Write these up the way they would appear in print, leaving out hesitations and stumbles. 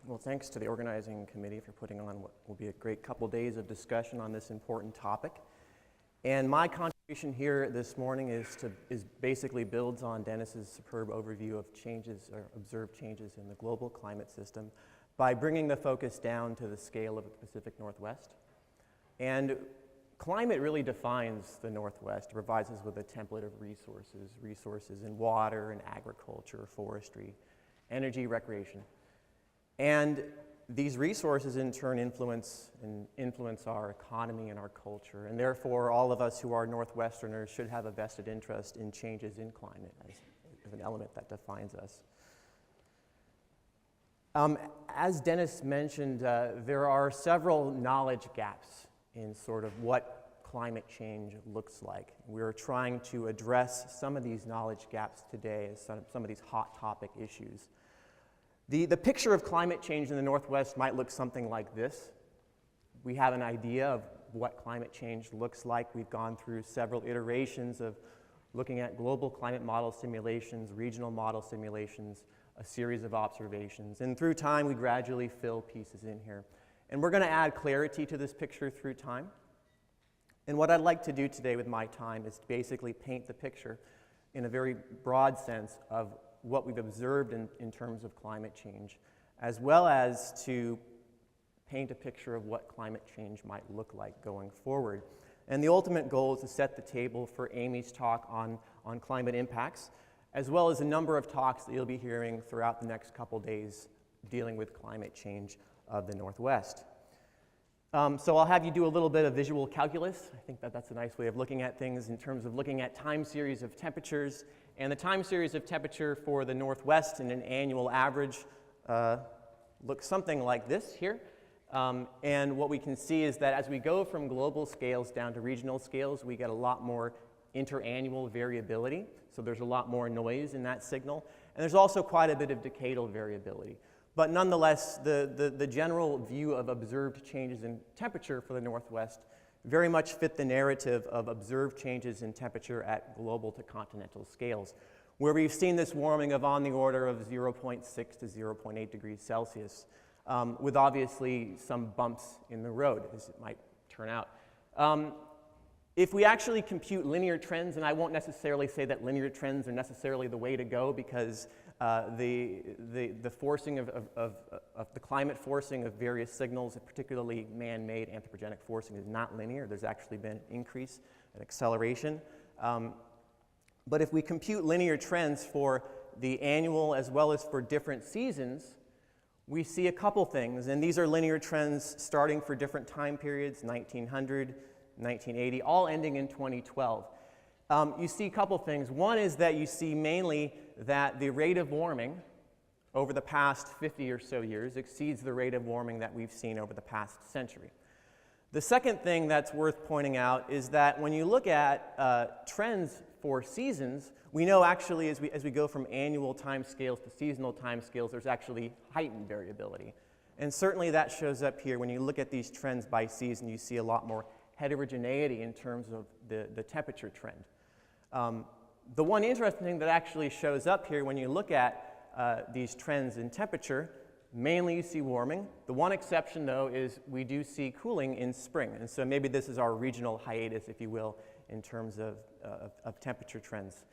Well, thanks to the organizing committee for putting on what will be a great couple days of discussion on this important topic. And my contribution here this morning is basically builds on Dennis's superb overview of changes or observed changes in the global climate system by bringing the focus down to the scale of the Pacific Northwest. And climate really defines the Northwest. It provides us with a template of resources in water and agriculture, forestry, energy, recreation. And these resources in turn influence our economy and our culture, and therefore all of us who are Northwesterners should have a vested interest in changes in climate as an element that defines us. As Dennis mentioned, there are several knowledge gaps in sort of what climate change looks like. We're trying to address some of these knowledge gaps today as some of these hot topic issues. The picture of climate change in the Northwest might look something like this. We have an idea of what climate change looks like. We've gone through several iterations of looking at global climate model simulations, regional model simulations, a series of observations. And through time, we gradually fill pieces in here. And we're going to add clarity to this picture through time. And what I'd like to do today with my time is to basically paint the picture in a very broad sense of what we've observed in terms of climate change, as well as to paint a picture of what climate change might look like going forward. And the ultimate goal is to set the table for Amy's talk on climate impacts, as well as a number of talks that you'll be hearing throughout the next couple days dealing with climate change of the Northwest. So I'll have you do a little bit of visual calculus. I think that's a nice way of looking at things in terms of looking at time series of temperatures. And the time series of temperature for the Northwest in an annual average looks something like this here. And what we can see is that as we go from global scales down to regional scales, we get a lot more interannual variability. So there's a lot more noise in that signal. And there's also quite a bit of decadal variability. But nonetheless, the general view of observed changes in temperature for the Northwest very much fit the narrative of observed changes in temperature at global to continental scales, where we've seen this warming of on the order of 0.6 to 0.8 degrees Celsius, with obviously some bumps in the road, as it might turn out. If we actually compute linear trends, and I won't necessarily say that linear trends are necessarily the way to go, because the forcing of the climate forcing of various signals, particularly man-made anthropogenic forcing, is not linear. There's actually been an increase, an acceleration. But if we compute linear trends for the annual as well as for different seasons, we see a couple things. And these are linear trends starting for different time periods, 1900, 1980, all ending in 2012. You see a couple things. One is that you see mainly that the rate of warming over the past 50 or so years exceeds the rate of warming that we've seen over the past century. The second thing that's worth pointing out is that when you look at trends for seasons, we know actually as we go from annual time scales to seasonal time scales, there's actually heightened variability. And certainly that shows up here. When you look at these trends by season, you see a lot more heterogeneity in terms of the temperature trend. The one interesting thing that actually shows up here when you look at these trends in temperature, mainly you see warming. The one exception, though, is we do see cooling in spring. And so maybe this is our regional hiatus, if you will, in terms of temperature trends.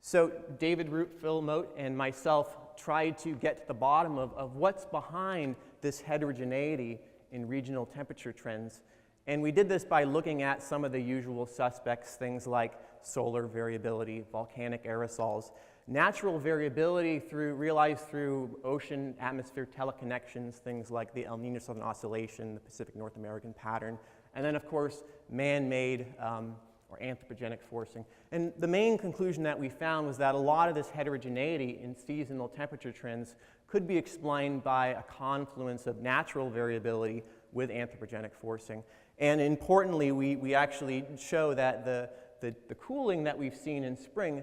So David Root, Phil Mote, and myself tried to get to the bottom of what's behind this heterogeneity in regional temperature trends. And we did this by looking at some of the usual suspects, things like solar variability, volcanic aerosols, natural variability realized through ocean-atmosphere teleconnections, things like the El Niño Southern Oscillation, the Pacific North American pattern, and then, of course, man-made or anthropogenic forcing. And the main conclusion that we found was that a lot of this heterogeneity in seasonal temperature trends could be explained by a confluence of natural variability with anthropogenic forcing. And importantly, we actually show that the cooling that we've seen in spring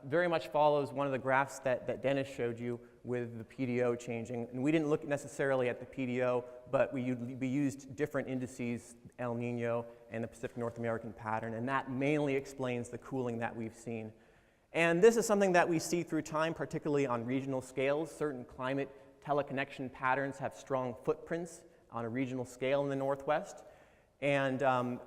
very much follows one of the graphs that Dennis showed you with the PDO changing. And we didn't look necessarily at the PDO, but we used different indices, El Nino and the Pacific North American pattern, and that mainly explains the cooling that we've seen. And this is something that we see through time, particularly on regional scales. Certain climate teleconnection patterns have strong footprints on a regional scale in the Northwest. And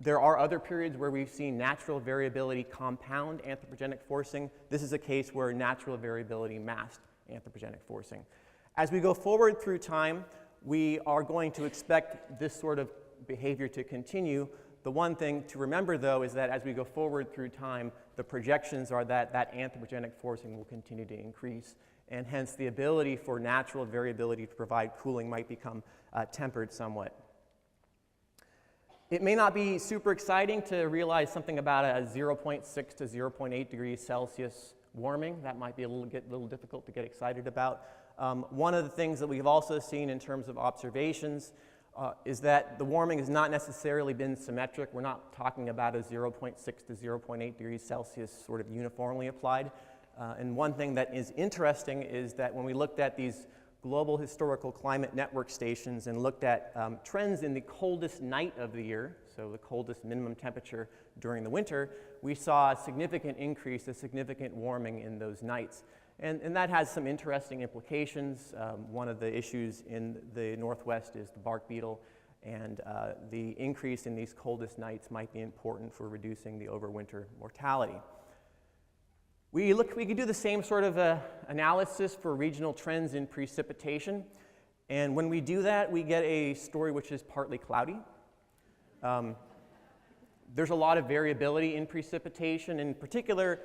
there are other periods where we've seen natural variability compound anthropogenic forcing. This is a case where natural variability masked anthropogenic forcing. As we go forward through time, we are going to expect this sort of behavior to continue. The one thing to remember, though, is that as we go forward through time, the projections are that that anthropogenic forcing will continue to increase, and hence the ability for natural variability to provide cooling might become tempered somewhat. It may not be super exciting to realize something about a 0.6 to 0.8 degrees Celsius warming. That might be a little difficult to get excited about. One of the things that we've also seen in terms of observations is that the warming has not necessarily been symmetric. We're not talking about a 0.6 to 0.8 degrees Celsius sort of uniformly applied. And one thing that is interesting is that when we looked at these global historical climate network stations and looked at trends in the coldest night of the year, so the coldest minimum temperature during the winter, we saw a significant increase, a significant warming in those nights. And that has some interesting implications. One of the issues in the Northwest is the bark beetle, and the increase in these coldest nights might be important for reducing the overwinter mortality. We could do the same sort of analysis for regional trends in precipitation, and when we do that, we get a story which is partly cloudy. There's a lot of variability in precipitation. In particular,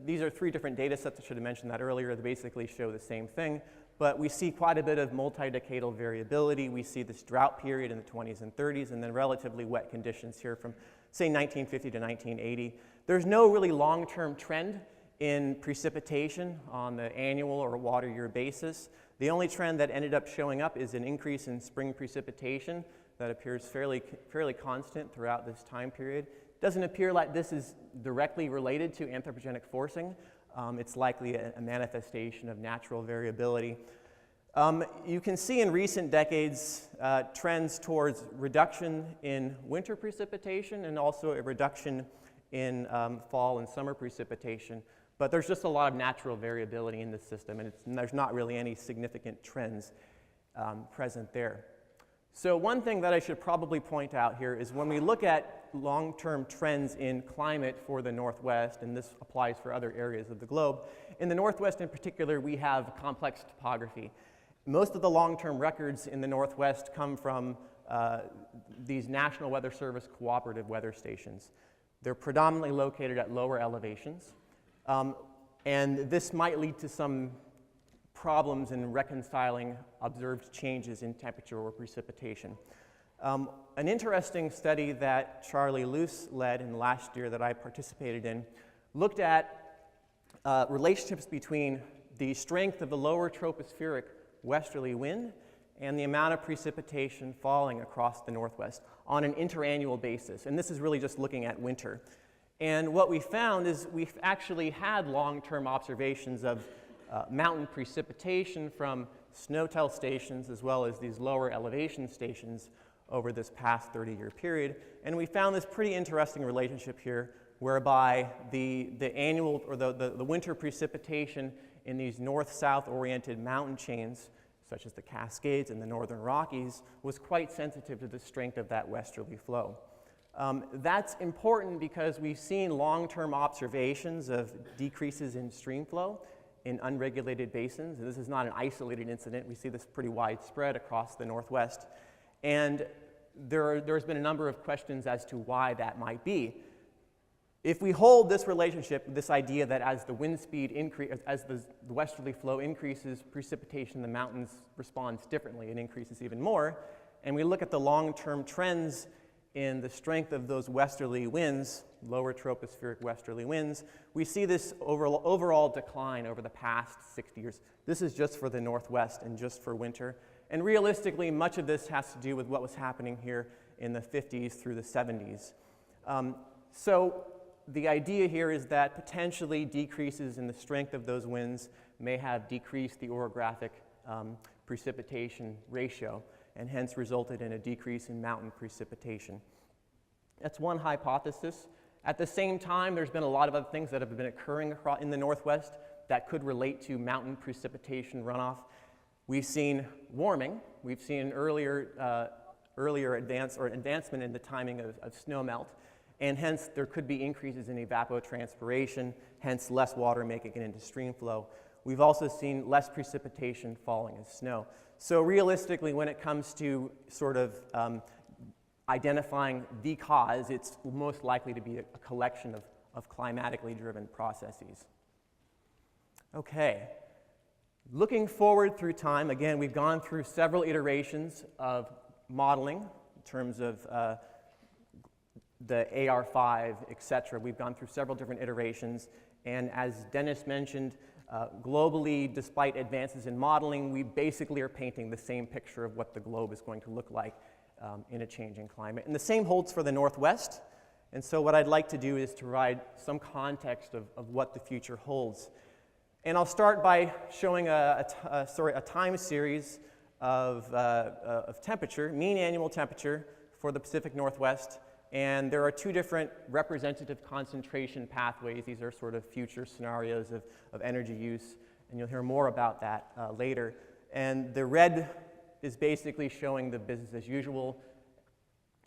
these are 3 different data sets. I should have mentioned that earlier. They basically show the same thing, but we see quite a bit of multi-decadal variability. We see this drought period in the 20s and 30s, and then relatively wet conditions here from, say, 1950 to 1980. There's no really long-term trend in precipitation on the annual or water year basis. The only trend that ended up showing up is an increase in spring precipitation that appears fairly constant throughout this time period. It doesn't appear like this is directly related to anthropogenic forcing. It's likely a manifestation of natural variability. You can see in recent decades trends towards reduction in winter precipitation and also a reduction in fall and summer precipitation. But there's just a lot of natural variability in the system, and there's not really any significant trends present there. So one thing that I should probably point out here is when we look at long-term trends in climate for the Northwest, and this applies for other areas of the globe, in the Northwest in particular, we have complex topography. Most of the long-term records in the Northwest come from these National Weather Service cooperative weather stations. They're predominantly located at lower elevations, and this might lead to some problems in reconciling observed changes in temperature or precipitation. An interesting study that Charlie Luce led in last year that I participated in looked at relationships between the strength of the lower tropospheric westerly wind and the amount of precipitation falling across the Northwest on an interannual basis. And this is really just looking at winter. And what we found is we've actually had long-term observations of mountain precipitation from snow-tell stations as well as these lower elevation stations over this past 30-year period. And we found this pretty interesting relationship here whereby the annual or the winter precipitation in these north-south oriented mountain chains such as the Cascades and the Northern Rockies was quite sensitive to the strength of that westerly flow. That's important because we've seen long-term observations of decreases in stream flow in unregulated basins. And this is not an isolated incident. We see this pretty widespread across the Northwest. And there's been a number of questions as to why that might be. If we hold this relationship, this idea that as the wind speed increases, as the westerly flow increases, precipitation in the mountains responds differently and increases even more, and we look at the long-term trends in the strength of those westerly winds, lower tropospheric westerly winds, we see this overall decline over the past 60 years. This is just for the Northwest and just for winter. And realistically, much of this has to do with what was happening here in the 50s through the 70s. So the idea here is that potentially decreases in the strength of those winds may have decreased the orographic precipitation ratio and hence resulted in a decrease in mountain precipitation. That's one hypothesis. At the same time, there's been a lot of other things that have been occurring in the Northwest that could relate to mountain precipitation runoff. We've seen warming. We've seen earlier advancement in the timing of snowmelt, and hence there could be increases in evapotranspiration, hence less water making it into stream flow. We've also seen less precipitation falling as snow. So realistically, when it comes to sort of identifying the cause, it's most likely to be a collection of climatically driven processes. Okay, looking forward through time, again, we've gone through several iterations of modeling in terms of the AR5, et cetera. We've gone through several different iterations, and as Dennis mentioned, globally, despite advances in modeling, we basically are painting the same picture of what the globe is going to look like in a changing climate. And the same holds for the Northwest. And so what I'd like to do is to provide some context of what the future holds. And I'll start by showing a time series of temperature, mean annual temperature for the Pacific Northwest. And there are two different representative concentration pathways. These are sort of future scenarios of energy use, and you'll hear more about that later. And the red is basically showing the business as usual.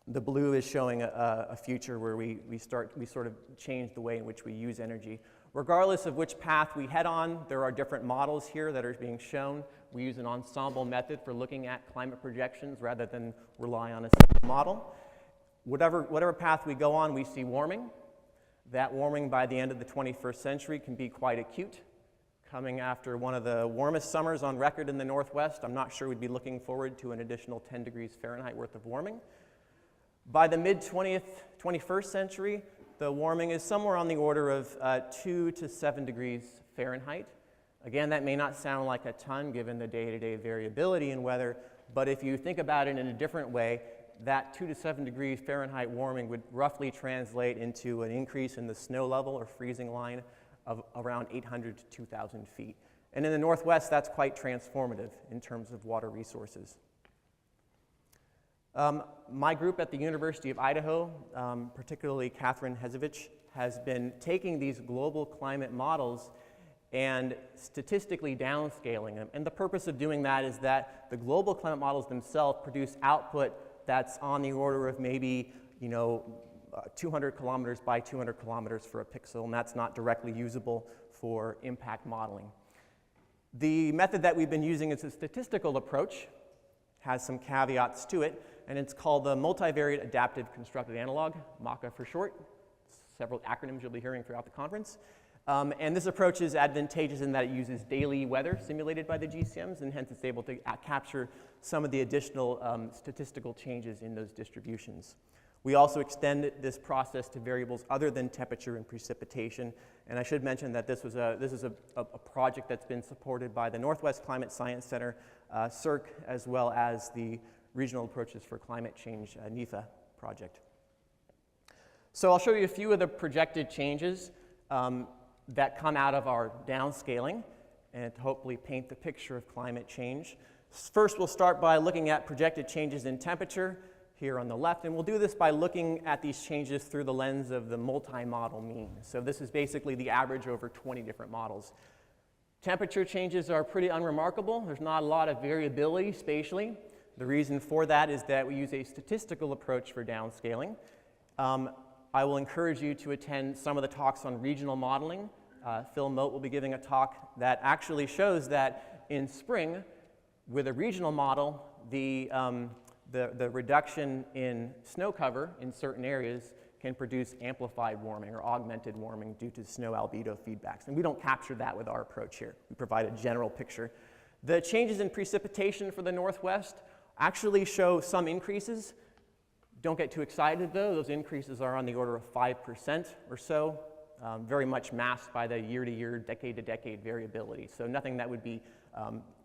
The blue is showing a future where we sort of change the way in which we use energy. Regardless of which path we head on, there are different models here that are being shown. We use an ensemble method for looking at climate projections rather than rely on a single model. Whatever path we go on, we see warming. That warming by the end of the 21st century can be quite acute. Coming after one of the warmest summers on record in the Northwest, I'm not sure we'd be looking forward to an additional 10 degrees Fahrenheit worth of warming. By the mid-21st century, the warming is somewhere on the order of 2 to 7 degrees Fahrenheit. Again, that may not sound like a ton given the day-to-day variability in weather, but if you think about it in a different way, that 2 to 7 degrees Fahrenheit warming would roughly translate into an increase in the snow level or freezing line of around 800 to 2,000 feet. And in the Northwest, that's quite transformative in terms of water resources. My group at the University of Idaho, particularly Catherine Hezevich, has been taking these global climate models and statistically downscaling them. And the purpose of doing that is that the global climate models themselves produce output that's on the order of maybe, 200 kilometers by 200 kilometers for a pixel, and that's not directly usable for impact modeling. The method that we've been using is a statistical approach, has some caveats to it, and it's called the Multivariate Adaptive Constructed Analog, MACA for short. Several acronyms you'll be hearing throughout the conference. And this approach is advantageous in that it uses daily weather simulated by the GCMs, and hence it's able to capture some of the additional statistical changes in those distributions. We also extend this process to variables other than temperature and precipitation. And I should mention that this is a project that's been supported by the Northwest Climate Science Center, CERC, as well as the Regional Approaches for Climate Change, NEFA project. So I'll show you a few of the projected changes that come out of our downscaling and to hopefully paint the picture of climate change. First, we'll start by looking at projected changes in temperature here on the left, and we'll do this by looking at these changes through the lens of the multi-model mean. So this is basically the average over 20 different models. Temperature changes are pretty unremarkable. There's not a lot of variability spatially. The reason for that is that we use a statistical approach for downscaling. I will encourage you to attend some of the talks on regional modeling. Phil Moat will be giving a talk that actually shows that in spring, with a regional model, the reduction in snow cover in certain areas can produce amplified warming or augmented warming due to snow albedo feedbacks. And we don't capture that with our approach here. We provide a general picture. The changes in precipitation for the Northwest actually show some increases. Don't get too excited though. Those increases are on the order of 5% or so, very much masked by the year-to-year, decade-to-decade variability. So nothing that would be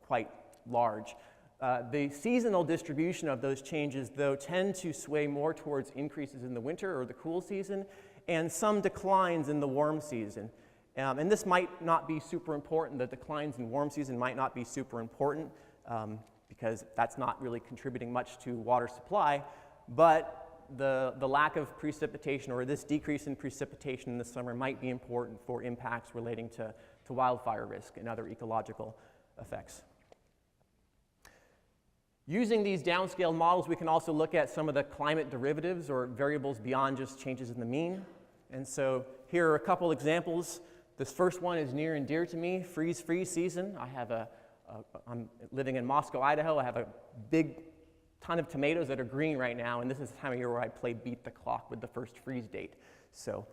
quite large. The seasonal distribution of those changes, though, tend to sway more towards increases in the winter or the cool season and some declines in the warm season. And this might not be super important. The declines in warm season might not be super important because that's not really contributing much to water supply. But the lack of precipitation, or this decrease in precipitation in the summer, might be important for impacts relating to wildfire risk and other ecological effects. Using these downscaled models, we can also look at some of the climate derivatives or variables beyond just changes in the mean. And so here are a couple examples. This first one is near and dear to me, freeze-free season. I'm living in Moscow, Idaho. I have a big ton of tomatoes that are green right now, and this is the time of year where I play beat the clock with the first freeze date. So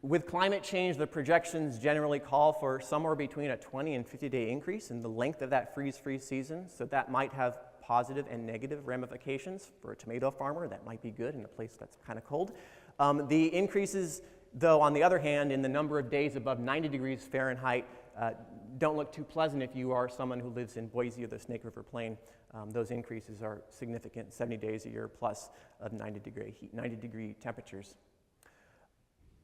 with climate change, the projections generally call for somewhere between a 20 and 50-day increase in the length of that freeze-free season. So that might have positive and negative ramifications. For a tomato farmer, that might be good in a place that's kind of cold. The increases, though, on the other hand, in the number of days above 90 degrees Fahrenheit don't look too pleasant if you are someone who lives in Boise or the Snake River Plain. Those increases are significant, 70 days a year plus of 90-degree temperatures.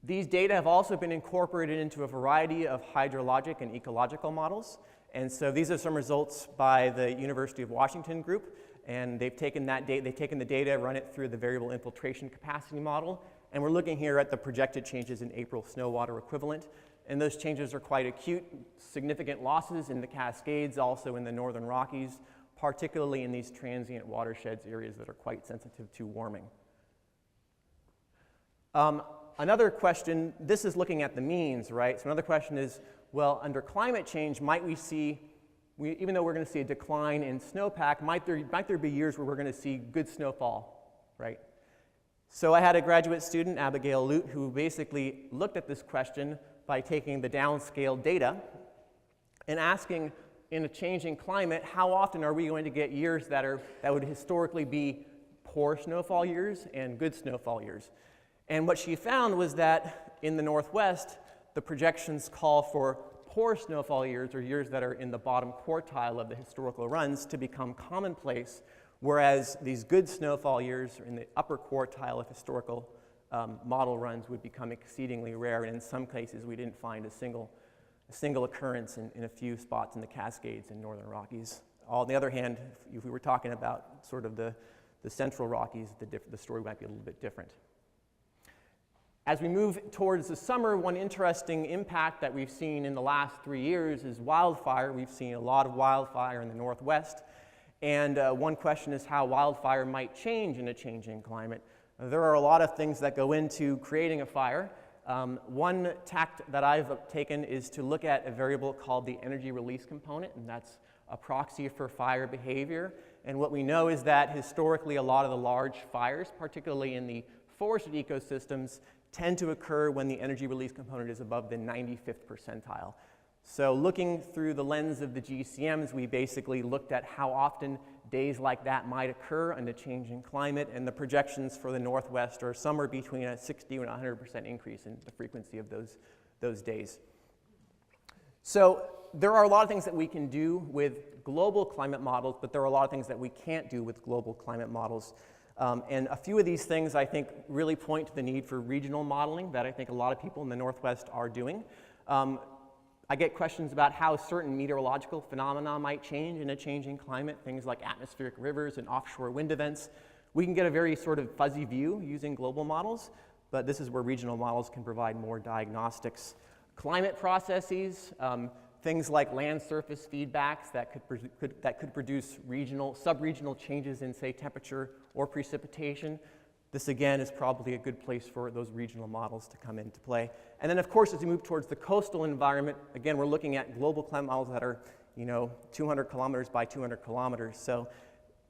These data have also been incorporated into a variety of hydrologic and ecological models. And so these are some results by the University of Washington group. And they've taken the data, run it through the variable infiltration capacity model. And we're looking here at the projected changes in April snow water equivalent. And those changes are quite acute. Significant losses in the Cascades, also in the Northern Rockies, particularly in these transient watersheds areas that are quite sensitive to warming. Another question, this is looking at the means, right? So another question is, well, under climate change, might we see, even though we're going to see a decline in snowpack, might there be years where we're going to see good snowfall, right? So I had a graduate student, Abigail Lute, who basically looked at this question by taking the downscaled data and asking, in a changing climate, how often are we going to get years that would historically be poor snowfall years and good snowfall years? And what she found was that in the Northwest, the projections call for poor snowfall years, or years that are in the bottom quartile of the historical runs, to become commonplace, whereas these good snowfall years in the upper quartile of historical model runs would become exceedingly rare, and in some cases we didn't find a single occurrence in a few spots in the Cascades and Northern Rockies. On the other hand, if we were talking about sort of the Central Rockies, the story might be a little bit different. As we move towards the summer, one interesting impact that we've seen in the last 3 years is wildfire. We've seen a lot of wildfire in the Northwest, and one question is how wildfire might change in a changing climate. There are a lot of things that go into creating a fire. One tact that I've taken is to look at a variable called the energy release component, and that's a proxy for fire behavior. And what we know is that historically a lot of the large fires, particularly in the forested ecosystems, tend to occur when the energy release component is above the 95th percentile. So looking through the lens of the GCMs, we basically looked at how often days like that might occur in a changing climate, and the projections for the Northwest are somewhere between a 60 and 100% increase in the frequency of those days. So there are a lot of things that we can do with global climate models, but there are a lot of things that we can't do with global climate models. And a few of these things, I think, really point to the need for regional modeling that I think a lot of people in the Northwest are doing. I get questions about how certain meteorological phenomena might change in a changing climate, things like atmospheric rivers and offshore wind events. We can get a very sort of fuzzy view using global models, but this is where regional models can provide more diagnostics. Climate processes, things like land surface feedbacks that could produce sub-regional changes in, say, temperature or precipitation. This, again, is probably a good place for those regional models to come into play. And then, of course, as we move towards the coastal environment, again, we're looking at global climate models that are, 200 kilometers by 200 kilometers. So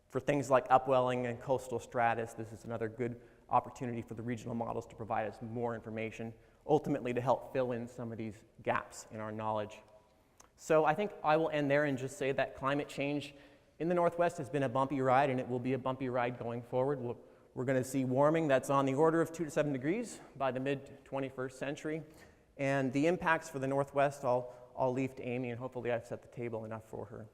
for things like upwelling and coastal stratus, this is another good opportunity for the regional models to provide us more information, ultimately to help fill in some of these gaps in our knowledge. So I think I will end there and just say that climate change in the Northwest has been a bumpy ride, and it will be a bumpy ride going forward. We're going to see warming that's on the order of 2 to 7 degrees by the mid-21st century. And the impacts for the Northwest, I'll leave to Amy, and hopefully I've set the table enough for her.